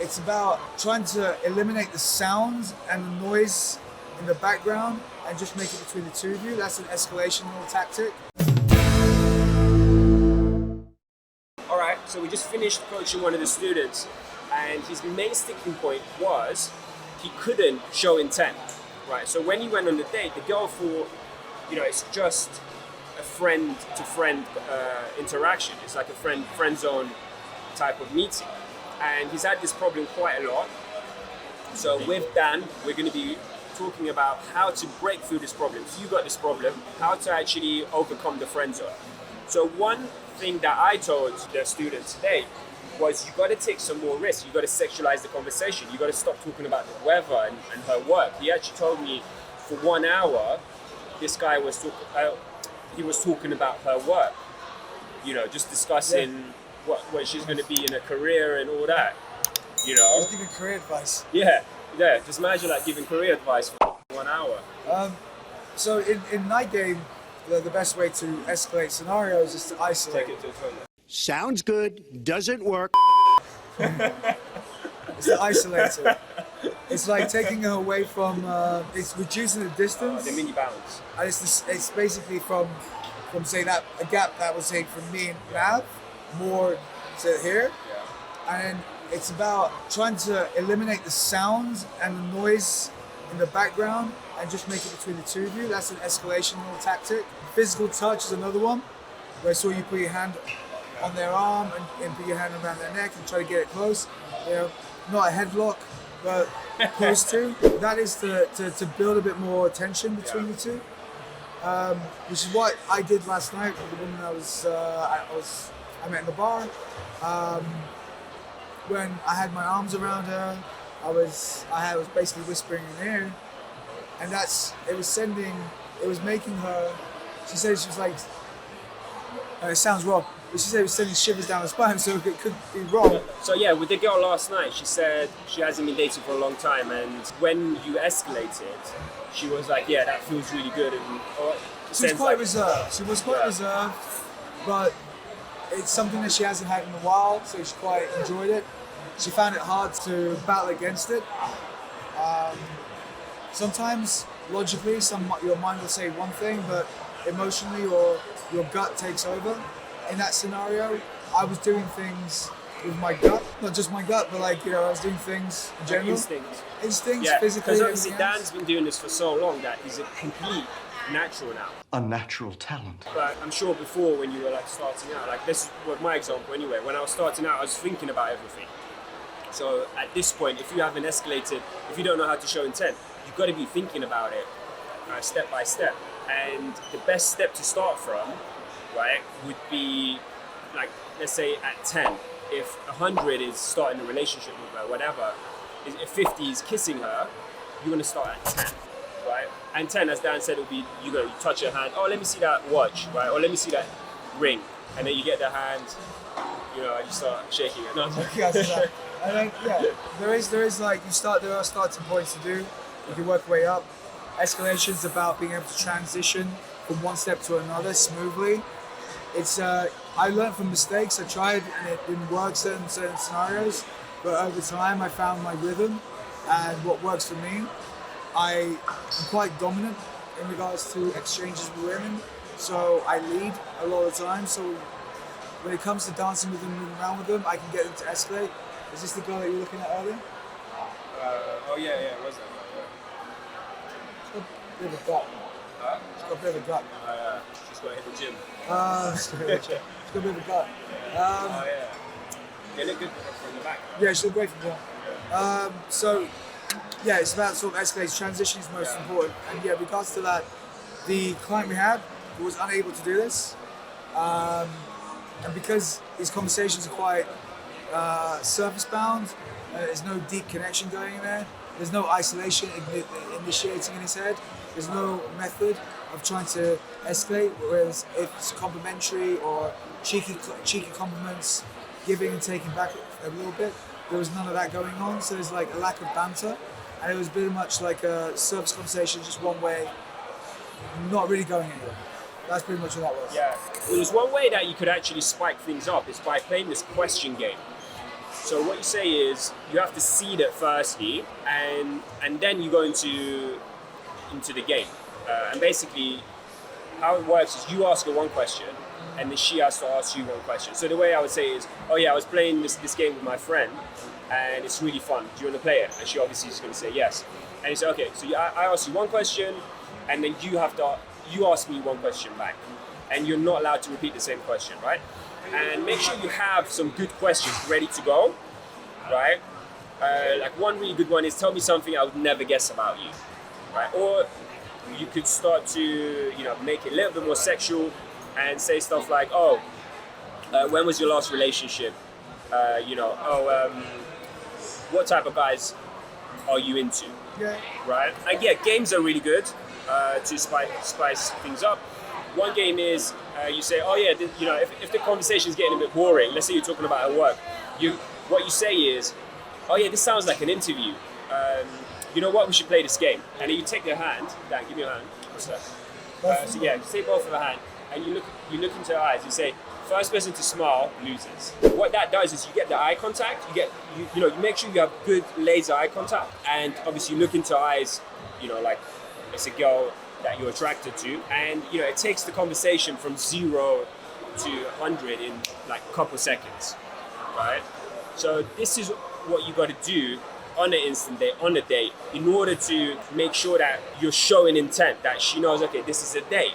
It's about trying to eliminate the sounds and the noise in the background and just make it between the two of you. That's an escalation little tactic. All right, so we just finished coaching one of the students, and his main sticking point was he couldn't show intent, right? So when he went on the date, the girl thought, it's just a friend-to-friend interaction. It's like a friend zone type of meeting. And he's had this problem quite a lot. So with Dan, we're going to be talking about how to break through this problem. If you got this problem, how to actually overcome the friend zone. So one thing that I told the students today was you got to take some more risks. You got to sexualize the conversation. You got to stop talking about the weather and her work. He actually told me for 1 hour, this guy was talking about her work. Just discussing what she's going to be in her career and all that. He's giving career advice. Yeah. Just imagine giving career advice for 1 hour. So in night game, the best way to escalate scenarios is to isolate. Take it to the toilet. Sounds good, doesn't work. It's to isolate it. It's like taking her away from. It's reducing the distance. The mini bounce. And it's basically from say that a gap that was say from me and Nav more to here, and then it's about trying to eliminate the sounds and the noise in the background and just make it between the two of you. That's an escalation little tactic. Physical touch is another one, where so you put your hand on their arm and put your hand around their neck and try to get it close. Not a headlock, but close to. That is to build a bit more tension between the two, which is what I did last night with the woman I met in the bar. When I had my arms around her, I was basically whispering in her ear, and it was making her. She said she was like, it sounds wrong, but she said it was sending shivers down her spine, so it could be wrong. So yeah, with the girl last night, she said she hasn't been dating for a long time, and when you escalated, she was like, yeah, that feels really good, and she was quite reserved. She was quite reserved, but it's something that she hasn't had in a while, so she quite enjoyed it. She found it hard to battle against it. Sometimes, logically, your mind will say one thing, but emotionally or your gut takes over. In that scenario, I was doing things with my gut, not just my gut, but I was doing things in general. Instincts, physically. Because obviously Dan's been doing this for so long that he's a complete natural now. A natural talent. But I'm sure before when you were starting out, this was my example anyway, when I was starting out I was thinking about everything. So at this point, if you haven't escalated, if you don't know how to show intent, you've got to be thinking about it step by step. And the best step to start from, right, would be let's say at 10. If 100 is starting a relationship with her, whatever, if 50 is kissing her, you're going to start at 10. Right? And 10, as Dan said, it would be you touch her hand. Oh, let me see that watch, right? Or let me see that ring. And then you get the hand, and you start shaking it. No, and then, there is there are starting points to do. You can work your way up. Escalation is about being able to transition from one step to another smoothly. It's I learned from mistakes. I tried and it didn't work certain scenarios, but over time I found my rhythm and what works for me. I am quite dominant in regards to exchanges with women, so I lead a lot of the time. So when it comes to dancing with them, moving around with them, I can get them to escalate. Is this the girl that you were looking at earlier? It was that. She's got a bit of a gut. She's got a bit of a gut. She's got to hit the gym. She's got a bit of a gut. They look good from the back. Yeah, she looked great from the back. So, it's about sort of escalation. Transition is most important. And regards to that, the client we had was unable to do this. And because these conversations are quite surface bound, there's no deep connection going in there. There's no isolation initiating in his head. There's no method of trying to escalate, whereas if it's complimentary or cheeky compliments, giving and taking back a little bit, there was none of that going on. So there's a lack of banter, and it was pretty much like a surface conversation, just one way, not really going anywhere. That's pretty much what that was. Yeah. Well, there's one way that you could actually spike things up is by playing this question game. So what you say is you have to seed it firstly, and then you go into the game. And basically, how it works is you ask her one question, and then she has to ask you one question. So the way I would say is, oh yeah, I was playing this game with my friend, and it's really fun. Do you want to play it? And she obviously is going to say yes. And you say, okay, so I ask you one question, and then you ask me one question back, and you're not allowed to repeat the same question, right? And make sure you have some good questions ready to go, right? Like one really good one is, tell me something I would never guess about you, right? Or you could start to, make it a little bit more sexual and say stuff like, when was your last relationship? What type of guys are you into? Yeah. Right? And yeah, games are really good to spice things up. One game is you say, if the conversation is getting a bit boring, let's say you're talking about at work, what you say is, oh yeah, this sounds like an interview. You know what? We should play this game. And then you take your hand. Dan, give me your hand. What's that? So yeah, you take both of the hand, and you look into her eyes. You say, first person to smile loses. What that does is you get the eye contact. You make sure you have good laser eye contact, and obviously you look into her eyes. Like it's a girl that you're attracted to, and it takes the conversation from 0 to 100 in like a couple seconds, right? So this is what you got to do on an instant date, on a date, in order to make sure that you're showing intent, that she knows, okay, this is a date.